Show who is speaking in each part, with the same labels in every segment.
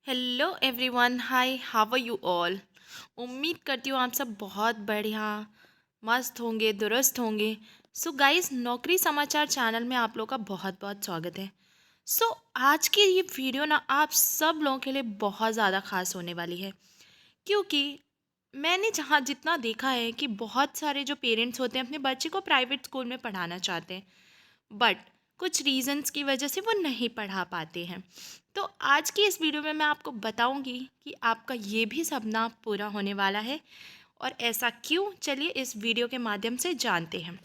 Speaker 1: Hello everyone, hi, how are you all. उम्मीद करती हूँ आप सब बहुत बढ़िया मस्त होंगे, दुरुस्त होंगे। सो गाइस, नौकरी समाचार चैनल में आप लोग का बहुत बहुत स्वागत है। सो आज की ये वीडियो ना आप सब लोगों के लिए बहुत ज़्यादा खास होने वाली है, क्योंकि मैंने जहाँ जितना देखा है कि बहुत सारे जो पेरेंट्स होते हैं अपने बच्चे को प्राइवेट स्कूल में पढ़ाना चाहते हैं, बट कुछ रीजंस की वजह से वो नहीं पढ़ा पाते हैं। तो आज की इस वीडियो में मैं आपको बताऊंगी कि आपका ये भी सपना पूरा होने वाला है, और ऐसा क्यों, चलिए इस वीडियो के माध्यम से जानते हैं।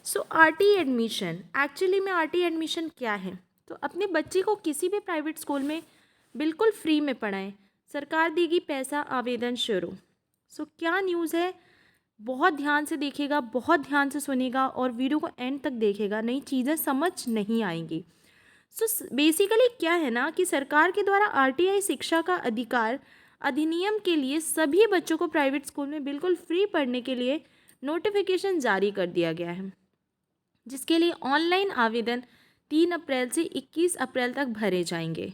Speaker 1: सो आरटी एडमिशन, एक्चुअली में आरटी एडमिशन क्या है? तो अपने बच्चे को किसी भी प्राइवेट स्कूल में बिल्कुल फ्री में पढ़ाएं, सरकार देगी पैसा, आवेदन शुरू। सो क्या न्यूज़ है, बहुत ध्यान से देखिएगा, बहुत ध्यान से सुनिएगा और वीडियो को एंड तक देखिएगा, नई चीज़ें समझ नहीं आएंगी। सो बेसिकली क्या है ना कि सरकार के द्वारा आरटीआई शिक्षा का अधिकार अधिनियम के लिए सभी बच्चों को प्राइवेट स्कूल में बिल्कुल फ्री पढ़ने के लिए नोटिफिकेशन जारी कर दिया गया है, जिसके लिए ऑनलाइन आवेदन 3 अप्रैल से 21 अप्रैल तक भरे जाएंगे।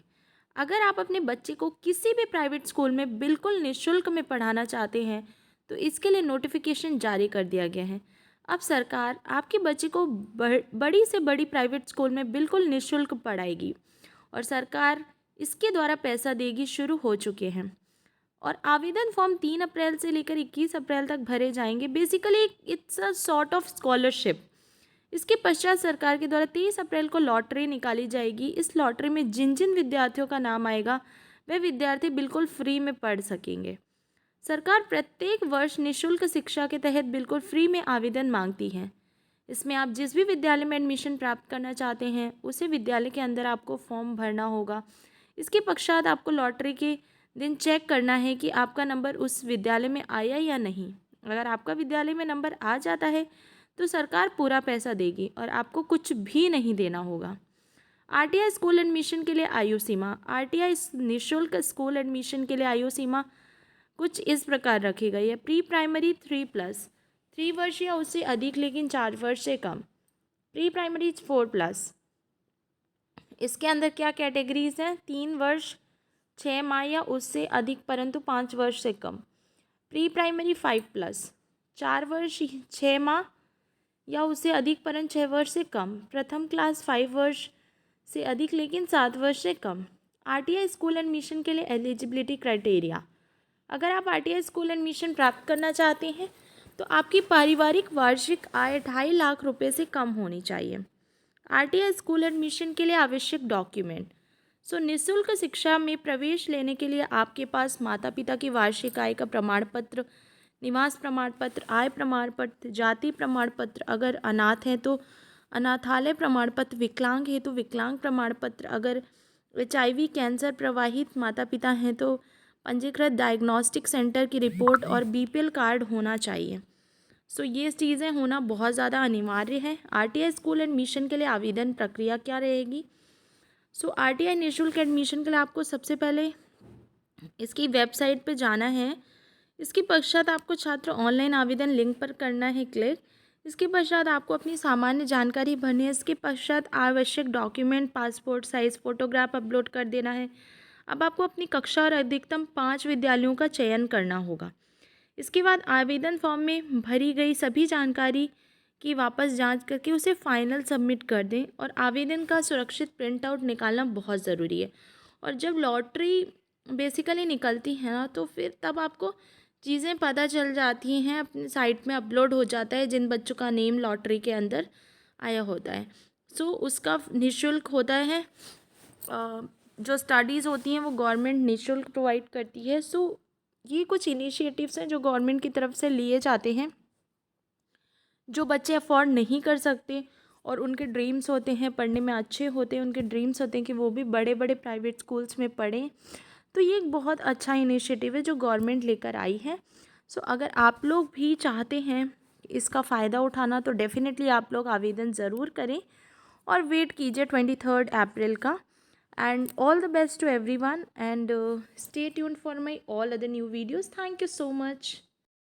Speaker 1: अगर आप अपने बच्चे को किसी भी प्राइवेट स्कूल में बिल्कुल निःशुल्क में पढ़ाना चाहते हैं तो इसके लिए नोटिफिकेशन जारी कर दिया गया है। अब सरकार आपके बच्चे को बड़ी से बड़ी प्राइवेट स्कूल में बिल्कुल निःशुल्क पढ़ाएगी, और सरकार इसके द्वारा पैसा देगी शुरू हो चुके हैं। और आवेदन फॉर्म 3 अप्रैल से लेकर 21 अप्रैल तक भरे जाएंगे। Basically it's a sort of scholarship. इसके पश्चात सरकार के द्वारा 23 अप्रैल को लॉटरी निकाली जाएगी। इस लॉटरी में जिन जिन विद्यार्थियों का नाम आएगा वे विद्यार्थी बिल्कुल फ्री में पढ़ सकेंगे। सरकार प्रत्येक वर्ष निःशुल्क शिक्षा के तहत बिल्कुल फ्री में आवेदन मांगती है। इसमें आप जिस भी विद्यालय में एडमिशन प्राप्त करना चाहते हैं उसे विद्यालय के अंदर आपको फॉर्म भरना होगा। इसके पश्चात आपको लॉटरी के दिन चेक करना है कि आपका नंबर उस विद्यालय में आया या नहीं। अगर आपका विद्यालय में नंबर आ जाता है तो सरकार पूरा पैसा देगी और आपको कुछ भी नहीं देना होगा। आरटीआई स्कूल एडमिशन के लिए आयु सीमा, आरटीआई निःशुल्क स्कूल एडमिशन के लिए आयु सीमा कुछ इस प्रकार रखी गई है। प्री प्राइमरी 3+, 3 वर्ष या उससे अधिक लेकिन 4 वर्ष से कम। प्री प्राइमरी 4+, इसके अंदर क्या कैटेगरीज हैं? 3 वर्ष 6 माह या उससे अधिक परंतु 5 वर्ष से कम। प्री प्राइमरी 5+, 4 वर्ष 6 माह या उससे अधिक परंतु 6 वर्ष से कम। प्रथम क्लास 5 वर्ष से अधिक लेकिन 7 वर्ष से कम। आरटीआई स्कूल एडमिशन के लिए एलिजिबिलिटी क्राइटेरिया, अगर आप आरटीआई स्कूल एडमिशन प्राप्त करना चाहते हैं तो आपकी पारिवारिक वार्षिक आय 2.5 लाख रुपए से कम होनी चाहिए। आरटीआई स्कूल एडमिशन के लिए आवश्यक डॉक्यूमेंट। निःशुल्क शिक्षा में प्रवेश लेने के लिए आपके पास माता पिता की वार्षिक आय का प्रमाण पत्र, निवास प्रमाण पत्र, आय प्रमाण पत्र, जाति प्रमाण पत्र, अगर अनाथ हैं तो अनाथालय प्रमाण पत्र, विकलांग है तो विकलांग प्रमाण पत्र, अगर एचआईवी कैंसर प्रवाहित माता पिता हैं तो पंजीकृत डायग्नोस्टिक सेंटर की रिपोर्ट और बीपीएल कार्ड होना चाहिए। ये चीज़ें होना बहुत ज़्यादा अनिवार्य है। आरटीआई स्कूल एडमिशन के लिए आवेदन प्रक्रिया क्या रहेगी? आरटीआई निःशुल्क एडमिशन के लिए आपको सबसे पहले इसकी वेबसाइट पे जाना है। इसके पश्चात आपको छात्र ऑनलाइन आवेदन लिंक पर करना है क्लिक। इसके पश्चात आपको अपनी सामान्य जानकारी भरनी है। इसके पश्चात आवश्यक document, passport size photograph upload कर देना है। अब आपको अपनी कक्षा और अधिकतम 5 विद्यालयों का चयन करना होगा। इसके बाद आवेदन फॉर्म में भरी गई सभी जानकारी की वापस जांच करके उसे फाइनल सबमिट कर दें, और आवेदन का सुरक्षित प्रिंट आउट निकालना बहुत ज़रूरी है। और जब लॉटरी बेसिकली निकलती है ना तो फिर तब आपको चीज़ें पता चल जाती हैं, अपनी साइट में अपलोड हो जाता है जिन बच्चों का नेम लॉटरी के अंदर आया होता है। उसका निःशुल्क होता है। जो स्टडीज़ होती हैं वो गवर्नमेंट निःशुल्क प्रोवाइड करती है। ये कुछ इनिशिएटिव्स हैं जो गवर्नमेंट की तरफ से लिए जाते हैं। जो बच्चे अफोर्ड नहीं कर सकते और उनके ड्रीम्स होते हैं, पढ़ने में अच्छे होते हैं, उनके ड्रीम्स होते हैं कि वो भी बड़े बड़े प्राइवेट स्कूल्स में पढ़ें, तो ये एक बहुत अच्छा इनिशिएटिव है जो गवर्नमेंट लेकर आई है। अगर आप लोग भी चाहते हैं इसका फ़ायदा उठाना तो डेफ़िनेटली आप लोग आवेदन ज़रूर करें और वेट कीजिए 23 अप्रैल का। And all the best to everyone, and stay tuned for my all other new videos. Thank you so much.